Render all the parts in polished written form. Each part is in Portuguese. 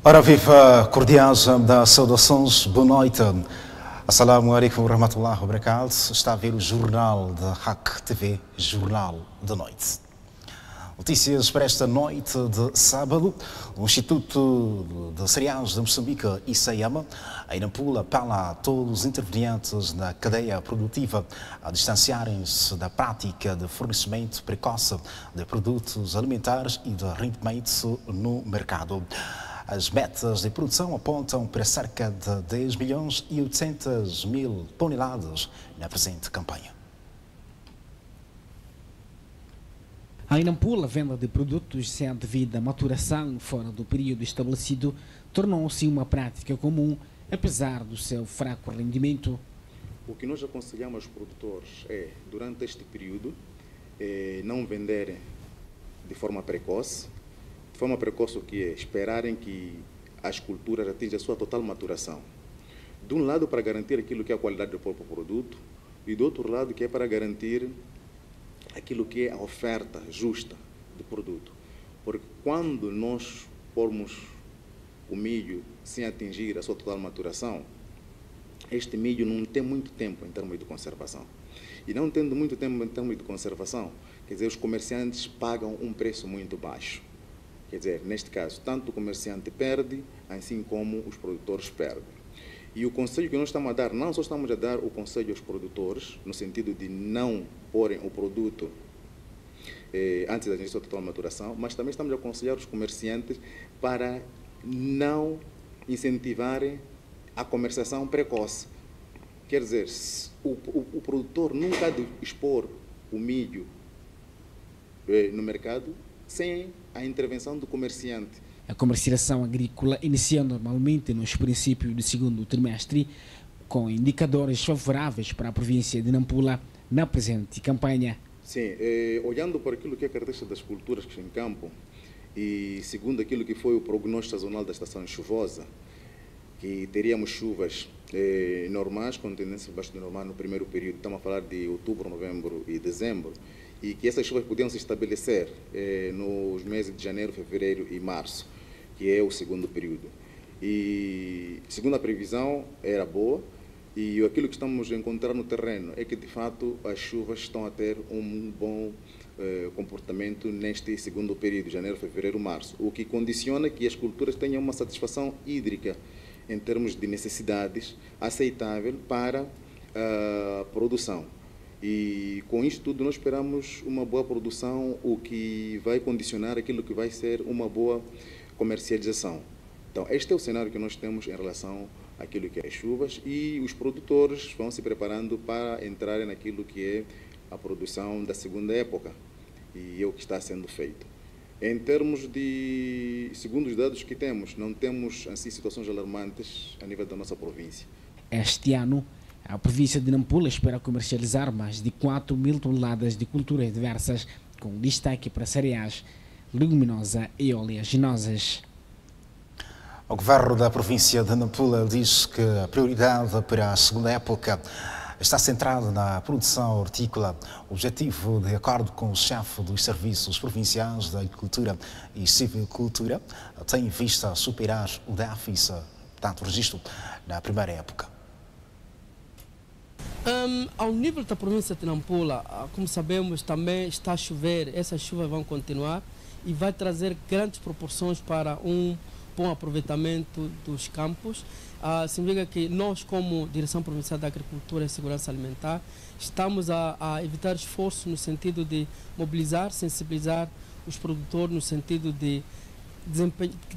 Ora viva, cordiais da saudações, boa noite. Assalamu alaikum wa rahmatullahi wa barakatuh. Está a ver o jornal da RAC TV, Jornal da Noite. Notícias para esta noite de sábado. O Instituto de Cereais de Moçambique, ICEAM, em Nampula, apela a todos os intervenientes na cadeia produtiva a distanciarem-se da prática de fornecimento precoce de produtos alimentares e de rendimento no mercado. As metas de produção apontam para cerca de 10 milhões e 800 mil toneladas na presente campanha. Em Nampula, a venda de produtos sem a devida maturação fora do período estabelecido tornou-se uma prática comum, apesar do seu fraco rendimento. O que nós aconselhamos aos produtores é, durante este período, não venderem de forma precoce. De forma precoce, o que é? Esperarem que as culturas atinjam a sua total maturação. De um lado, para garantir aquilo que é a qualidade do próprio produto, e do outro lado, que é para garantir aquilo que é a oferta justa do produto. Porque quando nós formos o milho sem atingir a sua total maturação, este milho não tem muito tempo em termos de conservação. E não tendo muito tempo em termos de conservação, quer dizer, os comerciantes pagam um preço muito baixo. Quer dizer, neste caso, tanto o comerciante perde, assim como os produtores perdem. E o conselho que nós estamos a dar, não só estamos a dar o conselho aos produtores, no sentido de não porem o produto antes da sua total maturação, mas também estamos a aconselhar os comerciantes para não incentivarem a comercialização precoce. Quer dizer, o produtor nunca deve expor o milho no mercado sem a intervenção do comerciante. A comercialização agrícola inicia normalmente nos princípios do segundo trimestre, com indicadores favoráveis para a província de Nampula na presente campanha. Sim, olhando para aquilo que é a característica das culturas que estão em campo e segundo aquilo que foi o prognóstico sazonal da estação chuvosa, que teríamos chuvas normais, com tendência abaixo do normal no primeiro período, estamos a falar de outubro, novembro e dezembro, e que essas chuvas podiam se estabelecer nos meses de janeiro, fevereiro e março, que é o segundo período. E segundo a previsão era boa, e aquilo que estamos a encontrar no terreno é que de fato as chuvas estão a ter um bom comportamento neste segundo período, janeiro, fevereiro, março, o que condiciona que as culturas tenham uma satisfação hídrica em termos de necessidades aceitável para a produção. E com isto tudo nós esperamos uma boa produção, o que vai condicionar aquilo que vai ser uma boa comercialização. Então este é o cenário que nós temos em relação àquilo que é as chuvas, e os produtores vão se preparando para entrarem naquilo que é a produção da segunda época, e é o que está sendo feito. Em termos de, segundo os dados que temos, não temos assim situações alarmantes a nível da nossa província. Este ano, a província de Nampula espera comercializar mais de 4 mil toneladas de culturas diversas, com destaque para cereais, leguminosa e oleaginosas. O governo da província de Nampula diz que a prioridade para a segunda época está centrada na produção hortícola. O objetivo, de acordo com o chefe dos Serviços Provinciais da Agricultura e Civicultura, tem em vista superar o déficit, tanto registro, na primeira época. Ao nível da província de Nampula, como sabemos, também está a chover. Essas chuvas vão continuar e vai trazer grandes proporções para um bom aproveitamento dos campos. Significa que nós, como Direção Provincial da Agricultura e Segurança Alimentar, estamos a evitar esforços no sentido de mobilizar, sensibilizar os produtores no sentido de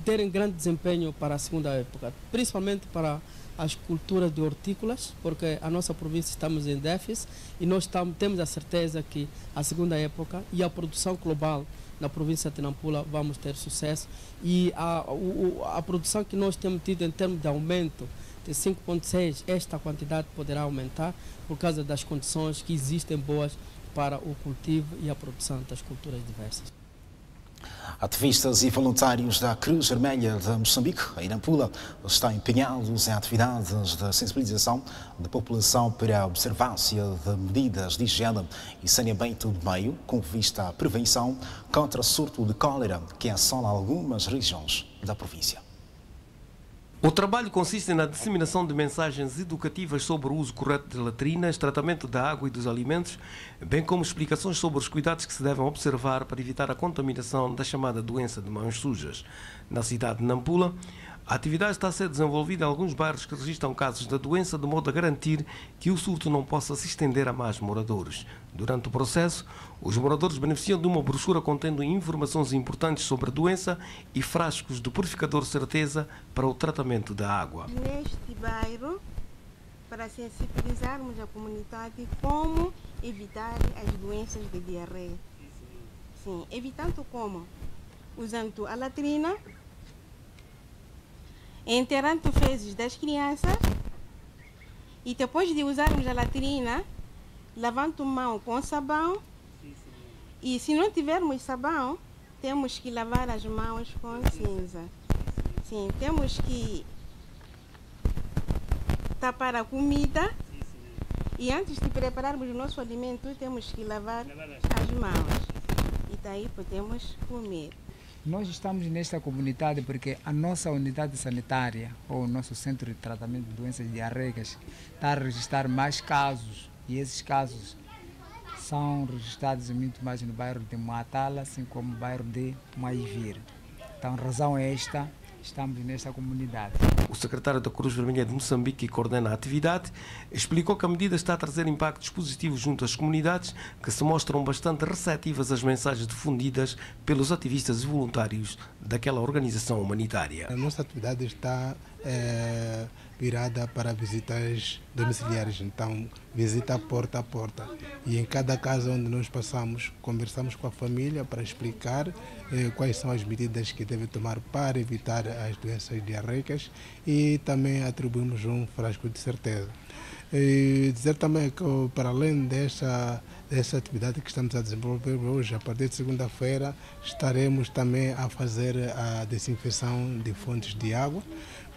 terem grande desempenho para a segunda época, principalmente para as culturas de hortícolas, porque a nossa província estamos em déficit e nós temos a certeza que a segunda época e a produção global na província de Nampula vamos ter sucesso, e a produção que nós temos tido em termos de aumento de 5,6, esta quantidade poderá aumentar por causa das condições que existem boas para o cultivo e a produção das culturas diversas. Ativistas e voluntários da Cruz Vermelha de Moçambique, em Nampula, estão empenhados em atividades de sensibilização da população para a observância de medidas de higiene e saneamento do meio, com vista à prevenção contra o surto de cólera que assola algumas regiões da província. O trabalho consiste na disseminação de mensagens educativas sobre o uso correto de latrinas, tratamento da água e dos alimentos, bem como explicações sobre os cuidados que se devem observar para evitar a contaminação da chamada doença de mãos sujas. Na cidade de Nampula, a atividade está a ser desenvolvida em alguns bairros que registram casos da doença, de modo a garantir que o surto não possa se estender a mais moradores. Durante o processo, os moradores beneficiam de uma brochura contendo informações importantes sobre a doença e frascos de purificador certeza para o tratamento da água. Neste bairro, para sensibilizarmos a comunidade como evitar as doenças de diarreia. Sim, evitando como? Usando a latrina, enterrando fezes das crianças e depois de usarmos a latrina, lavando mão com sabão. E se não tivermos sabão, temos que lavar as mãos com cinza. Sim, temos que tapar a comida e antes de prepararmos o nosso alimento, temos que lavar as mãos. E daí podemos comer. Nós estamos nesta comunidade porque a nossa unidade sanitária, ou o nosso centro de tratamento de doenças diarreicas, está a registrar mais casos. E esses casos são registrados muito mais no bairro de Moatala, assim como no bairro de Maivir. Então, a razão é esta, estamos nesta comunidade. O secretário da Cruz Vermelha de Moçambique, que coordena a atividade, explicou que a medida está a trazer impactos positivos junto às comunidades, que se mostram bastante receptivas às mensagens difundidas pelos ativistas e voluntários daquela organização humanitária. A nossa atividade está virada para visitas domiciliares, então visita porta a porta. E em cada casa onde nós passamos, conversamos com a família para explicar quais são as medidas que deve tomar para evitar as doenças diarreicas e também atribuímos um frasco de certeza. E dizer também que, para além dessa atividade que estamos a desenvolver hoje, a partir de segunda-feira, estaremos também a fazer a desinfecção de fontes de água,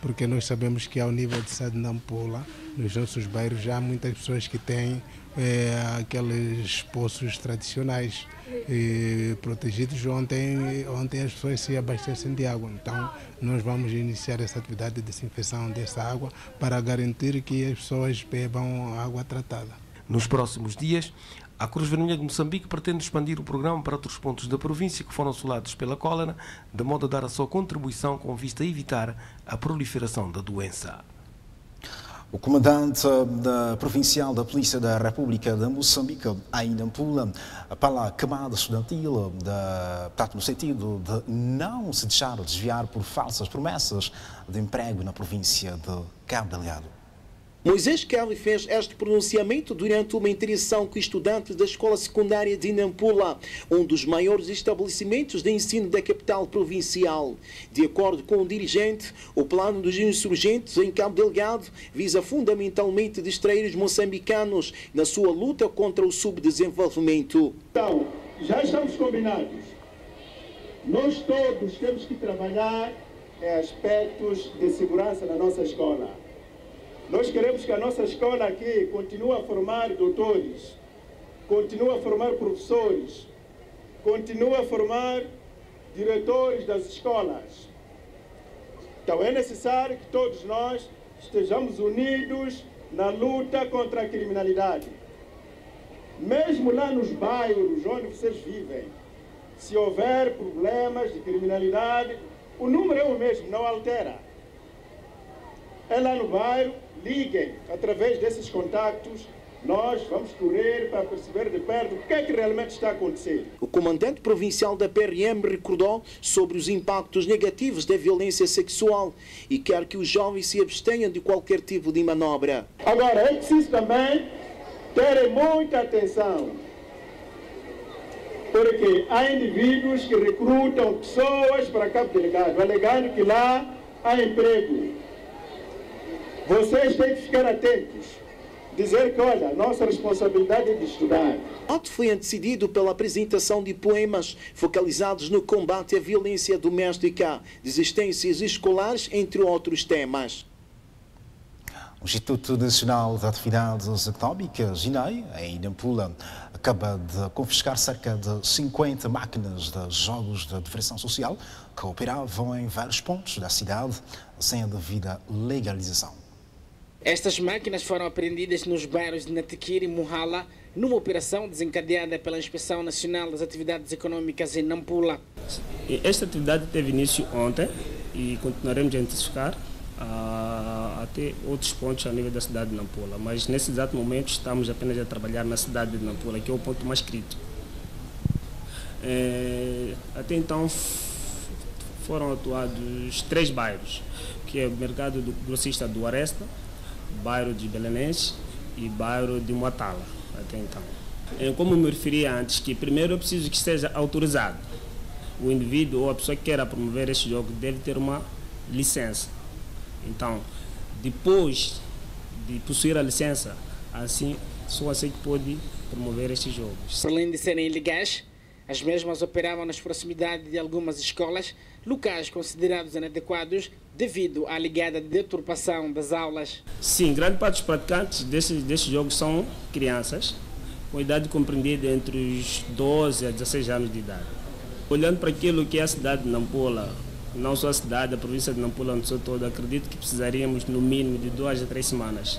porque nós sabemos que ao nível de cidade de Nampula, nos nossos bairros, já há muitas pessoas que têm aqueles poços tradicionais protegidos onde as pessoas se abastecem de água. Então, nós vamos iniciar essa atividade de desinfecção dessa água para garantir que as pessoas bebam água tratada. Nos próximos dias, a Cruz Vermelha de Moçambique pretende expandir o programa para outros pontos da província que foram assolados pela cólera, de modo a dar a sua contribuição com vista a evitar a proliferação da doença. O comandante provincial da Polícia da República de Moçambique, em Nampula, para a camada estudantil, no sentido de não se deixar desviar por falsas promessas de emprego na província de Cabo Delgado. Moisés Kelly fez este pronunciamento durante uma interação com estudantes da escola secundária de Nampula, um dos maiores estabelecimentos de ensino da capital provincial. De acordo com o dirigente, o plano dos insurgentes em Cabo Delgado visa fundamentalmente distrair os moçambicanos na sua luta contra o subdesenvolvimento. Então, já estamos combinados. Nós todos temos que trabalhar em aspectos de segurança na nossa escola. Nós queremos que a nossa escola aqui continue a formar doutores, continue a formar professores, continue a formar diretores das escolas. Então é necessário que todos nós estejamos unidos na luta contra a criminalidade. Mesmo lá nos bairros onde vocês vivem, se houver problemas de criminalidade, o número é o mesmo, não altera. É lá no bairro, liguem, através desses contactos, nós vamos correr para perceber de perto o que é que realmente está a acontecer. O comandante provincial da PRM recordou sobre os impactos negativos da violência sexual e quer que os jovens se abstenham de qualquer tipo de manobra. Agora, é preciso também terem muita atenção, porque há indivíduos que recrutam pessoas para Cabo Delgado, alegando que lá há emprego. Vocês têm que ficar atentos, dizer que, olha, a nossa responsabilidade é de estudar. O ato foi antecedido pela apresentação de poemas focalizados no combate à violência doméstica, desistências escolares, entre outros temas. O Instituto Nacional de Atividades Económicas, INEI, em Nampula, acaba de confiscar cerca de 50 máquinas de jogos de diversão social que operavam em vários pontos da cidade sem a devida legalização. Estas máquinas foram apreendidas nos bairros de Natequira e Muhala, numa operação desencadeada pela Inspeção Nacional das Atividades Económicas em Nampula. Esta atividade teve início ontem e continuaremos a intensificar até outros pontos a nível da cidade de Nampula, mas nesse exato momento estamos apenas a trabalhar na cidade de Nampula, que é o ponto mais crítico. Até então foram atuados 3 bairros, que é o mercado do grossista do Aresta, bairro de Belenense e bairro de Muatala, até então. Como me referi antes, que primeiro é preciso que esteja autorizado. O indivíduo ou a pessoa que queira promover este jogo deve ter uma licença. Então, depois de possuir a licença, só assim que pode promover estes jogos. Além de serem ilegais, as mesmas operavam nas proximidades de algumas escolas, locais considerados inadequados devido à alegada deturpação das aulas. Sim, grande parte dos praticantes destes jogos são crianças, com idade compreendida entre os 12 a 16 anos de idade. Olhando para aquilo que é a cidade de Nampula, não só a cidade, a província de Nampula no seu todo, acredito que precisaríamos no mínimo de 2 a 3 semanas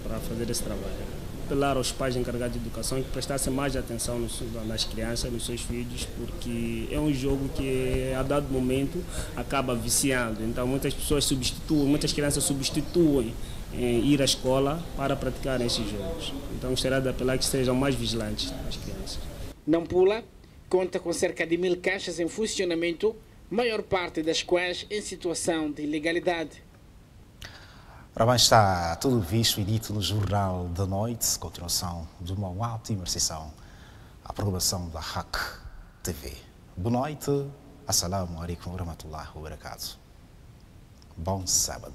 para fazer esse trabalho. Apelar aos pais encarregados de educação que prestassem mais atenção nas crianças, nos seus filhos, porque é um jogo que a dado momento acaba viciando. Então muitas crianças substituem ir à escola para praticar esses jogos. Então gostaria de apelar que sejam mais vigilantes as crianças. Nampula conta com cerca de 1000 caixas em funcionamento, maior parte das quais em situação de ilegalidade. Ora bem, está tudo visto e dito no Jornal da Noite, continuação de uma ótima sessão à programação da RAC TV. Boa noite, assalamu alaikum wa rahmatullahi wa barakatuh. Bom sábado.